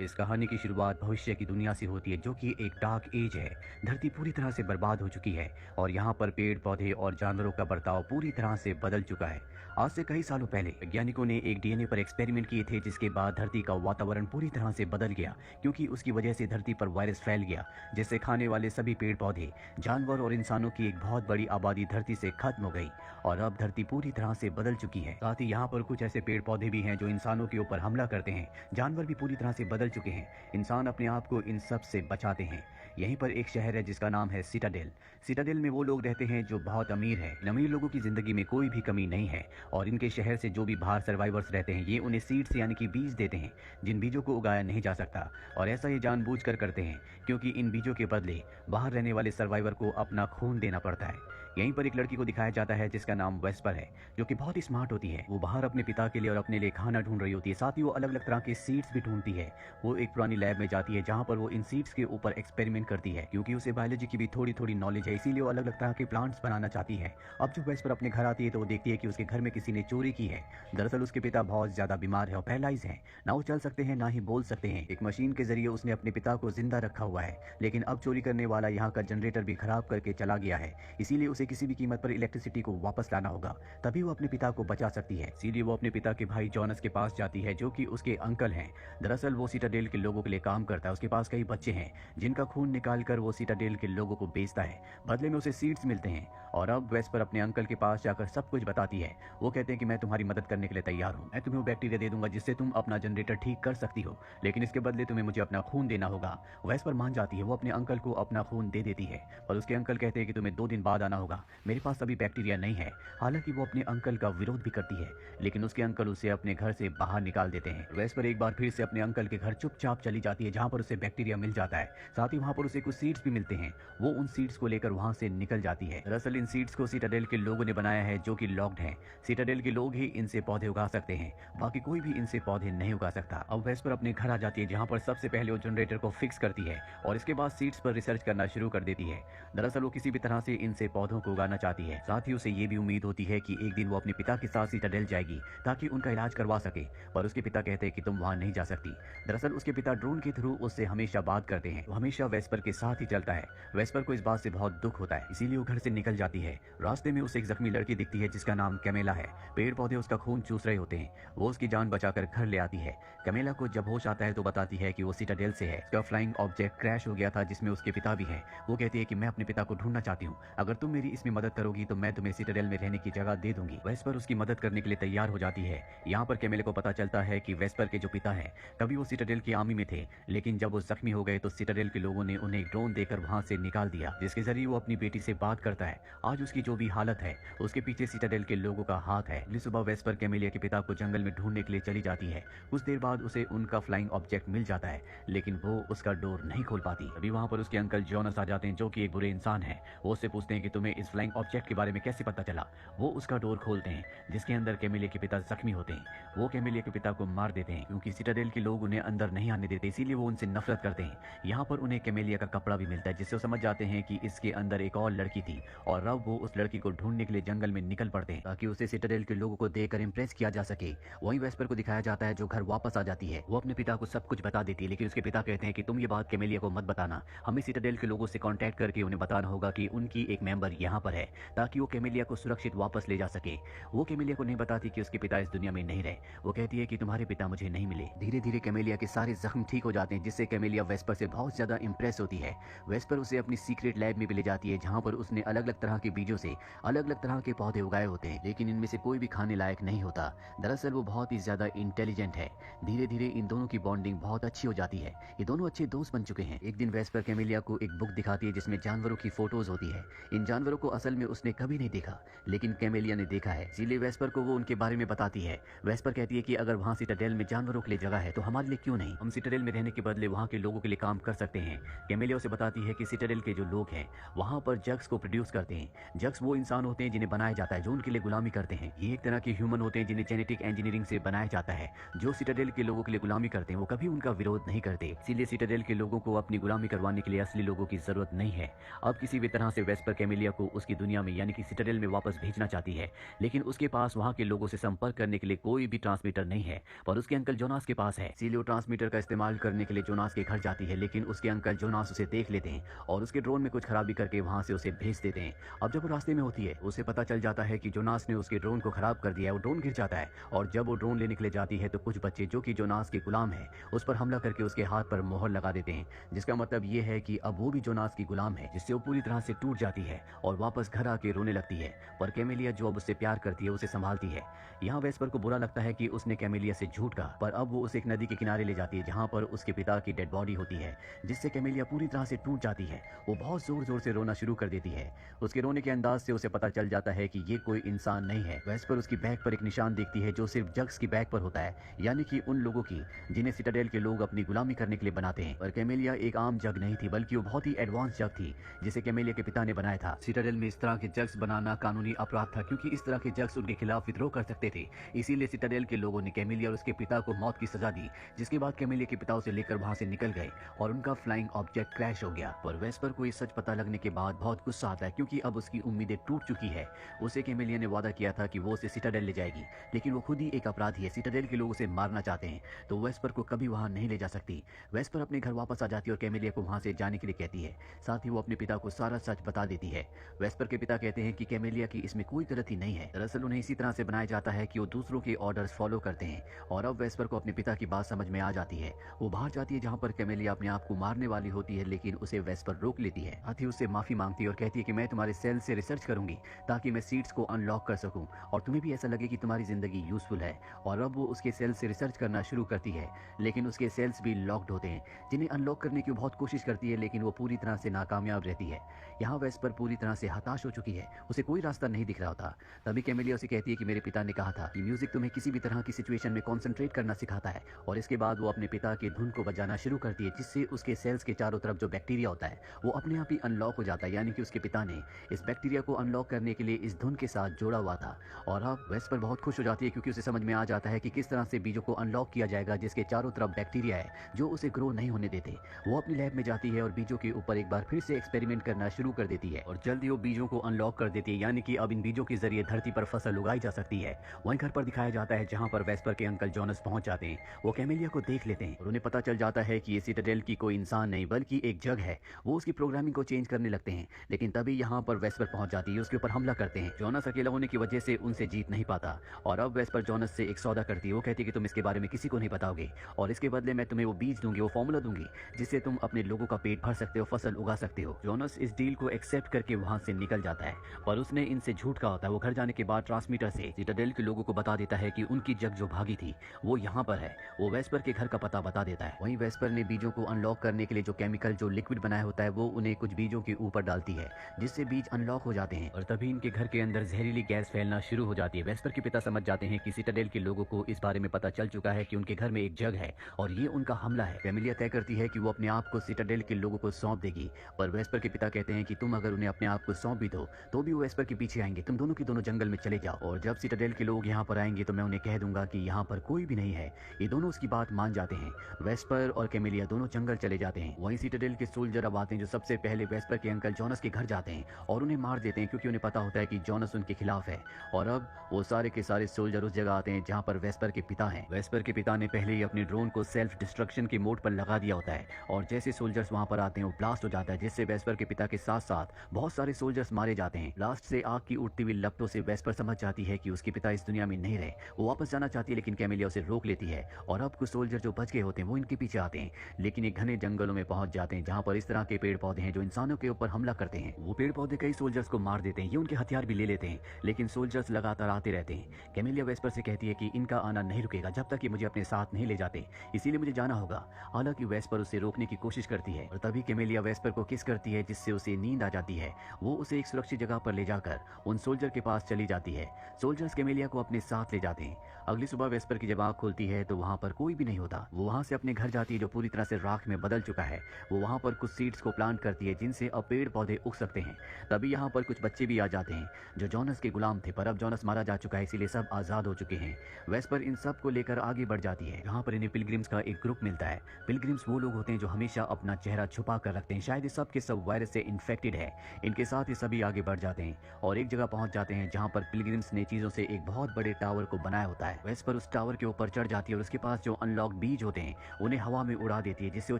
इस कहानी की शुरुआत भविष्य की दुनिया से होती है, जो कि एक डार्क एज है। धरती पूरी तरह से बर्बाद हो चुकी है और यहाँ पर पेड़ पौधे और जानवरों का बर्ताव पूरी तरह से बदल चुका है। आज से कई सालों पहले वैज्ञानिकों ने एक डीएनए पर एक्सपेरिमेंट किए थे, जिसके बाद धरती का वातावरण पूरी तरह से बदल गया, क्योंकि उसकी वजह से धरती पर वायरस फैल गया, जिससे खाने वाले सभी पेड़ पौधे, जानवर और इंसानों की एक बहुत बड़ी आबादी धरती से खत्म हो गई और अब धरती पूरी तरह से बदल चुकी है। साथ ही यहाँ पर कुछ ऐसे पेड़ पौधे भी हैं जो इंसानों के ऊपर हमला करते हैं। जानवर भी पूरी तरह से बदल चुके हैं। इंसान अपने आप को इन सब से बचाते हैं। यहीं पर एक शहर है जिसका नाम है सिटाडेल। सिटाडेल में वो लोग रहते हैं जो बहुत अमीर है। इन अमीर लोगों की जिंदगी में कोई भी कमी नहीं है और इनके शहर से जो भी बाहर सर्वाइवर्स रहते हैं, ये उन्हें सीड्स यानी कि बीज देते हैं, जिन बीजों को उगाया नहीं जा सकता। और ऐसा ये जानबूझकर करते हैं क्योंकि इन बीजों के बदले बाहर रहने वाले सर्वाइवर को अपना खून देना पड़ता है। यहीं पर एक लड़की को दिखाया जाता है जिसका नाम वेस्पर है, जो कि बहुत ही स्मार्ट होती है। वो बाहर अपने पिता के लिए और अपने लिए खाना ढूंढ रही होती है। साथ ही वो अलग अलग तरह के सीड्स भी ढूंढती है। वो एक पुरानी लैब में जाती है जहाँ पर वो इन सीड्स के ऊपर एक्सपेरिमेंट करती है। क्योंकि उसे बायोलॉजी की भी थोड़ी थोड़ी नॉलेज है, इसीलिए वो अलग अलग तरह के प्लांट्स बनाना चाहती है। अब जब वेस्पर अपने घर आती है तो वो देखती है कि उसके घर में किसी ने चोरी की है। दरअसल उसके पिता बहुत ज्यादा बीमार है और पैरालाइज है, ना वो चल सकते हैं ना ही बोल सकते हैं। एक मशीन के जरिए उसने अपने पिता को जिंदा रखा हुआ है, लेकिन अब चोरी करने वाला यहाँ का जनरेटर भी खराब करके चला गया है। इसीलिए उसे किसी भी कीमत पर इलेक्ट्रिसिटी को वापस लाना होगा, तभी वो अपने पिता को बचा सकती है। इसीलिए वो अपने पिता के भाई जॉनस के पास जाती है, जो कि उसके अंकल हैं। दरअसल वो सिटाडेल के लोगों के लिए काम करता है। उसके पास कई बच्चे हैं जिनका खून निकालकर वो सिटाडेल के लोगों को बेचता है। बदले में उसे सीड्स मिलते हैं और अब वेस्पर अपने अंकल के पास जाकर सब कुछ बताती है। वो कहते हैं कि मैं तुम्हारी मदद करने के लिए तैयार हूँ। मैं तुम्हें वो बैक्टीरिया दे दूंगा जिससे तुम अपना जनरेटर ठीक कर सकती हो, लेकिन इसके बदले तुम्हें मुझे अपना खून देना होगा। वेस्पर मान जाती है। वो अपने अंकल को अपना खून दे देती है और उसके अंकल कहते हैं कि तुम्हें 2 दिन बाद आना होगा, मेरे पास अभी बैक्टीरिया नहीं है। हालांकि वो अपने अंकल का विरोध भी करती है, लेकिन उसके अंकल उसे अपने घर से बाहर निकाल देते हैं। वेस्पर एक बार फिर से अपने अंकल के घर चुपचाप चली जाती है, जहाँ पर उसे बैक्टीरिया मिल जाता है। साथ ही वहाँ पर उसे कुछ सीड्स भी मिलते हैं। वो उन सीड्स को लेकर वहाँ से निकल जाती है। दरअसल इन सीड्स को सिटाडेल के लोगों ने बनाया है, जो कि लॉक्ड है। सिटाडेल के लोग ही इनसे पौधे उगा सकते हैं, बाकी कोई भी इनसे पौधे नहीं उगा सकता। अब वेस्पर अपने घर आ जाती है, जहाँ पर सबसे पहले वो जनरेटर को फिक्स करती है और इसके बाद सीड्स पर रिसर्च करना शुरू कर देती है। दरअसल वो किसी भी तरह से इनसे पौधों को उगाना चाहती है। साथ ही उसे ये भी उम्मीद होती है कि एक दिन वो अपने पिता के साथ सिटाडेल जाएगी ताकि उनका इलाज करवा सके, पर उसके पिता कहते हैं कि तुम वहां नहीं जा सकती। दरअसल उसके पिता ड्रोन के थ्रू उससे हमेशा बात करते हैं। वो हमेशा वेस्पर के साथ ही चलता है। वेस्पर को इस बात से बहुत दुख होता है, इसीलिए वो घर से निकल जाती है। रास्ते में उसे एक जख्मी लड़की दिखती है जिसका नाम कैमेला है। पेड़ पौधे उसका खून चूस रहे होते हैं। वो उसकी जान बचाकर घर ले आती है। कैमेला को जब होश आता है तो बताती है कि वो सिटाडेल से है। उसका फ्लाइंग ऑब्जेक्ट क्रैश हो गया था जिसमें उसके पिता भी है। वो कहती है कि मैं अपने पिता को ढूंढना चाहती हूँ, अगर तुम मेरी इसमें मदद करोगी तो मैं तुम्हें सिटाडेल में रहने की जगह दे दूंगी। वेस्पर उसकी मदद करने के लिए तैयार हो जाती है। यहाँ पर कैमेले को पता चलता है कि वेस्पर के जो पिता हैं, कभी वो सिटाडेल की आर्मी में थे, लेकिन जब वो जख्मी हो गए तो सिटाडेल के लोगों ने उन्हें ड्रोन देकर वहां से निकाल दिया, जिसके जरिए वो अपनी बेटी से बात करता है। आज उसकी जो भी हालत है, उसके पीछे सिटाडेल के लोगों का हाथ है। अगली सुबह वेस्पर कैमेलिया के पिता को जंगल में ढूंढने के लिए चली जाती है। कुछ देर बाद उसे उनका फ्लाइंग ऑब्जेक्ट मिल जाता है, लेकिन वो उसका डोर नहीं खोल पाती। अभी वहां पर उसके अंकल जॉनस आ जाते हैं, जो कि एक बुरे इंसान है। वो उससे पूछते हैं कि तुम्हें इस फ्लाइंग ऑब्जेक्ट के बारे में कैसे पता चला। वो उसका डोर खोलते हैं, जिसके अंदर कैमेलिया के पिता जख्मी होते हैं। वो कैमेलिया के पिता को मार देते हैं, क्योंकि सिटाडेल के लोग उन्हें अंदर नहीं आने देते, इसीलिए वो उनसे नफरत करते हैं। यहाँ पर उन्हें कैमेलिया का कपड़ा भी मिलता है, जिससे वो समझ जाते हैं कि इसके अंदर एक और लड़की थी और अब वो उस लड़की को ढूंढने के लिए जंगल में निकल पड़ते हैं ताकि उसे सिटाडेल के लोगों को देखकर इंप्रेस किया जा सके। वहीं वेस्पर को दिखाया जाता है जो घर वापस आ जाती है। वो अपने पिता को सब कुछ बता देती है, लेकिन उसके पिता कहते हैं कि तुम ये बात कैमेलिया को मत बताना, हमें सिटाडेल के लोगों से कांटेक्ट करके उन्हें बताना होगा कि उनकी एक मेंबर यहाँ पर है, ताकि वो कैमेलिया को सुरक्षित वापस ले जा सके। वो कैमेलिया को नहीं बताती कि उसके पिता इस दुनिया में नहीं रहे। वो कहती है कि तुम्हारे पिता मुझे नहीं मिले। धीरे धीरे कैमेलिया के सारे जख्म ठीक हो जाते हैं, जिससे कैमेलिया वेस्पर से बहुत ज्यादा इंप्रेस होती है। वेस्पर उसे अपनी सीक्रेट लैब में भी ले जाती है, जहाँ पर उसने अलग अलग तरह के बीजों से अलग अलग तरह के पौधे उगाए होते हैं, लेकिन इनमें से कोई भी खाने लायक नहीं होता। दरअसल वो बहुत ही ज्यादा इंटेलिजेंट है। धीरे धीरे इन दोनों की बॉन्डिंग बहुत अच्छी हो जाती है। ये दोनों अच्छे दोस्त बन चुके हैं। एक दिन वेस्पर कैमेलिया को एक बुक दिखाती है जिसमें जानवरों की फोटोज होती है। इन जानवरों को असल में उसने कभी नहीं देखा, लेकिन कैमेलिया ने देखा है, इसीलिए वेस्पर को वो उनके बारे में बताती है। वेस्पर कहती है कि अगर वहाँ सिटाडेल में जानवरों के लिए जगह है तो हमारे लिए क्यों नहीं, हम सिटाडेल में रहने के बदले वहाँ के लोगों के लिए काम कर सकते हैं। कैमेलिया उसे बताती है कि सिटाडेल के जो लोग हैं वहाँ पर जग्स को प्रोड्यूस करते हैं। जग्स वो इंसान होते हैं जिन्हें बनाया जाता है, जो उनके लिए गुलामी करते हैं। ये एक तरह के ह्यूमन होते हैं जिन्हें जेनेटिक इंजीनियरिंग से बनाया जाता है। जो सिटाडेल के लोगों के लिए गुलामी करते हैं वो कभी उनका विरोध नहीं करते, इसीलिए सिटाडेल के लोगों को अपनी गुलामी करवाने के लिए असली लोगों की जरूरत नहीं है। अब किसी भी तरह से वेस्पर कैमेलिया को उसकी दुनिया में यानी कि सिटाडेल में वापस भेजना चाहती है, लेकिन उसके पास वहाँ के लोगों से संपर्क करने के लिए कोई भी ट्रांसमीटर नहीं है, पर उसके अंकल जोनास के पास है। इसीलिए वो ट्रांसमीटर ट्रांसमीटर का इस्तेमाल करने के लिए जोनास के घर जाती है, लेकिन उसके अंकल जोनास उसे देख लेते हैं और उसके ड्रोन में कुछ खराबी करके वहां से उसे भेज देते हैं। अब जब वो रास्ते में होती है उसे पता चल जाता है कि जोनास ने उसके ड्रोन को खराब कर दिया है। वो ड्रोन गिर जाता है और जब वो ड्रोन लेने के लिए जाती है तो कुछ बच्चे जो कि जोनास के गुलाम है उस पर हमला करके उसके हाथ पर मोहर लगा देते हैं, जिसका मतलब ये है कि अब वो भी जोनास की गुलाम है, जिससे वो पूरी तरह से टूट जाती है और वापस घर आके रोने लगती है। पर कैमेलिया जो अब उससे प्यार करती है उसे संभालती है। यहाँ वेस्पर को बुरा लगता है कि उसने कैमेलिया से झूठ कहा, पर अब वो उसे एक नदी के किनारे ले जाती है जहाँ पर उसके पिता की डेड बॉडी होती है, जिससे कैमेलिया पूरी तरह से टूट जाती है। वो बहुत जोर जोर से रोना शुरू कर देती है। उसके रोने के अंदाज से उसे पता चल जाता है कि ये कोई इंसान नहीं है। वेस्पर उसकी बैग पर एक निशान देखती है जो सिर्फ जग्स की बैग पर होता है, यानी कि उन लोगों की जिन्हें सिटाडेल के लोग अपनी गुलामी करने के लिए बनाते हैं। पर कैमेलिया एक आम जग नहीं थी, बल्कि वो बहुत ही एडवांस जग थी जिसे कैमेलिया के पिता ने बनाया था। सिटाडेल में इस तरह के जग्स बनाना कानूनी अपराध था, क्योंकि इस तरह के जग्स उनके खिलाफ विद्रोह कर सकते थे। इसीलिए सिटाडेल के लोगों ने कैमेलिया और उसके पिता को मौत की सजा दी, जिसके बाद कैमेलिया के पिता उसे लेकर वहां से निकल गए और उनका फ्लाइंग ऑब्जेक्ट क्रैश हो गया। पर वेस्पर को ये सच पता लगने के बाद बहुत गुस्सा आता है, क्योंकि अब उसकी उम्मीदें टूट चुकी है। उसे कैमेलिया ने वादा किया था कि वो उसे सिटाडेल ले जाएगी, लेकिन वो खुद ही एक अपराधी है। सिटाडेल के लोग उसे मारना चाहते हैं, तो वेस्पर को कभी वहां नहीं ले जा सकती। वेस्पर अपने घर वापस आ जाती है और कैमेलिया को वहां से जाने के लिए कहती है। साथ ही वो अपने पिता को सारा सच बता देती है। वेस्पर के पिता कहते हैं कि कैमेलिया की इसमें कोई गलती नहीं है। दरअसल उन्हें इसी तरह से बनाया जाता है कि वो दूसरों के ऑर्डर्स फॉलो करते हैं। और अब वेस्पर को अपने पिता की बात समझ में आ जाती है। वो बाहर जाती है जहाँ पर कैमेलिया अपने आप को मारने वाली होती है, लेकिन उसे वेस्पर रोक लेती है। साथ ही उससे माफी मांगती है और कहती है कि मैं तुम्हारे सेल से रिसर्च करूंगी ताकि मैं सीड्स को अनलॉक कर सकूं और तुम्हें भी ऐसा लगे कि तुम्हारी जिंदगी यूजफुल है। और अब वो उसके सेल से रिसर्च करना शुरू करती है, लेकिन उसके सेल्स भी लॉक्ड होते हैं, जिन्हें अनलॉक करने की बहुत कोशिश करती है, लेकिन वो पूरी तरह से नाकामयाब रहती है। यहाँ वेस्पर पूरी तरह से हताश हो चुकी है, उसे कोई रास्ता नहीं दिख रहा होता। तभी कैमेलिया उसे कहती है कि मेरे पिता ने कहा था कि म्यूजिक तुम्हें किसी भी तरह की सिचुएशन में कॉन्सेंट्रेट करना सिखाता है। और इसके बाद वो अपने पिता की धुन को बजाना शुरू करती है, जिससे उसके सेल्स के चारों तरफ जो बैक्टीरिया होता है वो अपने आप ही अनलॉक हो जाता है, यानी कि उसके पिता ने इस बैक्टीरिया को अनलॉक करने के लिए इस धुन के साथ जोड़ा हुआ था। और अब वेस्पर बहुत खुश हो जाती है, क्योंकि उसे समझ में आ जाता है कि किस तरह से बीजों को अनलॉक किया जाएगा जिसके चारों तरफ बैक्टीरिया है जो उसे ग्रो नहीं होने देते। वो अपनी लैब में जाती है और बीजों के ऊपर एक बार फिर से एक्सपेरिमेंट करना शुरू कर देती है और जल्दी वो बीजों को अनलॉक कर देती है, यानी कि अब इन बीजों के जरिए धरती पर फसल उगाई जा सकती है। वहीं घर पर दिखाया जाता है जहां पर वेस्पर के अंकल जोनस पहुंच जाते हैं। वो कैमेलिया को देख लेते हैं और उन्हें पता चल जाता है कि ये सिटाडेल की कोई इंसान नहीं बल्कि एक जग है। वो उसकी प्रोग्रामिंग को चेंज करने लगते हैं, लेकिन तभी यहाँ पर वेस्पर पहुंच जाती है, उसके ऊपर हमला करते हैं। जोनस अकेला होने की वजह से उनसे जीत नहीं पाता और अब वेस्पर जोनस से एक सौदा करती है। वो कहती है कि तुम इसके बारे में किसी को नहीं बताओगे और इसके बदले मैं तुम्हें वो बीज दूंगी, वो फॉर्मूला दूंगी जिससे तुम अपने लोगों का पेट भर सकते हो, फसल उगा सकते हो। जोनस इस डील को एक्सेप्ट करके वहां से निकल जाता है, पर उसने इनसे झूठ कहा होता है। वो घर जाने के बाद ट्रांसमीटर से सिटाडेल के लोगों को बता देता है कि उनकी जग जो भागी थी वो यहाँ पर है। वो वेस्पर के घर का पता बता देता है। वहीं वेस्पर ने बीजों को अनलॉक करने के लिए जो केमिकल जो लिक्विड बनाया होता है वो उन्हें कुछ बीजों के ऊपर डालती है, जिससे बीज अनलॉक हो जाते हैं और तभी इनके घर के अंदर जहरीली गैस फैलना शुरू हो जाती है। वेस्पर के पिता समझ जाते हैं कि सिटाडेल के लोगों को इस बारे में पता चल चुका है कि उनके घर में एक जग है और ये उनका हमला है। कैमेलिया तय करती है कि वो अपने आप को सिटाडेल के लोगों को सौंप देगी, पर वेस्पर के पिता कहते हैं कि तुम अगर उन्हें अपने आप को सौंप भी दो तो भी वो वेस्पर के पीछे आएंगे, तुम दोनों की दोनों जंगल में चले जाओ और जब सिटाडेल के लोग यहाँ पर आएंगे तो मैं उन्हें कह दूंगा कि यहाँ पर कोई भी नहीं है। ये दोनों उसकी बात मान जाते हैं। वेस्पर और कैमेलिया दोनों जंगल चले जाते हैं। वहीं सिटाडेल के सोल्जर अब आते हैं जो सबसे पहले वेस्पर के अंकल जोनस के घर जाते हैं और उन्हें मार देते हैं, क्योंकि उन्हें पता होता है कि जोनस उनके खिलाफ है। और अब वो सारे के सारे सोल्जर उस जगह आते हैं जहाँ पर वेस्पर के पिता हैं। वेस्पर के पिता ने पहले ही अपने ड्रोन को सेल्फ डिस्ट्रक्शन के मोड पर लगा दिया होता है और जैसे सोल्जर्स वहां पर आते हैं वो ब्लास्ट हो जाता है, जिससे वेस्पर के पिता के साथ साथ बहुत सारे सोल्जर्स मारे जाते हैं। लास्ट से आग की उठती हुई लपटों से वेस्पर समझ जाती है कि उसके पिता इस दुनिया में नहीं रहे। वो वापस जाना चाहती है, लेकिन कैमेलिया उसे रोक लेती है और अब कुछ सोल्जर जो बच गए होते हैं वो इनके पीछे आते हैं, लेकिन एक घने जंगलों में पहुंच जाते हैं जहां पर इस तरह के पेड़ पौधे हैं जो इंसानों के ऊपर हमला करते हैं। वो पेड़ पौधे कई सोल्जर्स को मार देते हैं, ये उनके हथियार भी ले लेते हैं, लेकिन सोल्जर्स लगातार आते रहते हैं। कैमेलिया वेस्पर से कहती है कि इनका आना नहीं रुकेगा जब तक कि मुझे अपने साथ नहीं ले जाते, इसीलिए मुझे जाना होगा। हालांकि वेस्पर उसे रोकने की कोशिश करती है और तभी कैमेलिया वेस्पर को किस करती है, जिससे उसे नींद आ जाती है। वो उसे एक सुरक्षित जगह पर ले जाकर उन सोल्जर के पास चली जाती है। सोल्जर्स कैमेलिया को अपने साथ ले जाते हैं। अगली सुबह वेस्पर की जब आंख खुलती है तो वहां पर कोई भी नहीं होता। वो वहां से अपने घर जाती है जो पूरी तरह से राख में बदल चुका है। वो वहां पर कुछ सीड्स को प्लांट करती है जिनसे अब पेड़ पौधे उग सकते हैं। तभी यहाँ पर कुछ बच्चे भी आ जाते हैं जो जोनस के गुलाम थे, पर अब जोनस मारा जा चुका है, इसीलिए सब आजाद हो चुके हैं। वेस्पर इन सब को लेकर आगे बढ़ जाती है। यहाँ पर इन्हें पिलग्रिम्स का एक ग्रुप मिलता है। पिलग्रिम्स वो लोग होते हैं जो हमेशा अपना चेहरा छुपा कर रखते हैं, शायद ये सब के सब वायरस से इन्फेक्टेड है। इनके साथ ही सभी आगे बढ़ जाते हैं और एक जगह पहुंच जाते हैं जहाँ पर पिलग्रिम्स ने चीजों से एक बहुत बड़े टावर को बनाया होता है। वेस्पर उस टावर के ऊपर चढ़ जाती है और उसके पास जो अनलॉक बीज होते हैं उन्हें हवा में उड़ा देती है, जिससे वो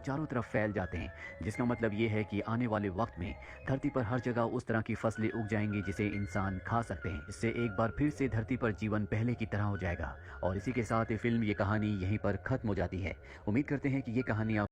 चारों तरफ फैल जाते हैं। जिसका मतलब ये है कि आने वाले वक्त में धरती पर हर जगह उस तरह की फसलें उग जाएंगी जिसे इंसान खा सकते हैं। इससे एक बार फिर से धरती पर जीवन पहले की तरह हो जाएगा। और इसी के साथ ये फिल्म, ये कहानी यहीं पर खत्म हो जाती है। उम्मीद करते हैं कि ये कहानी आप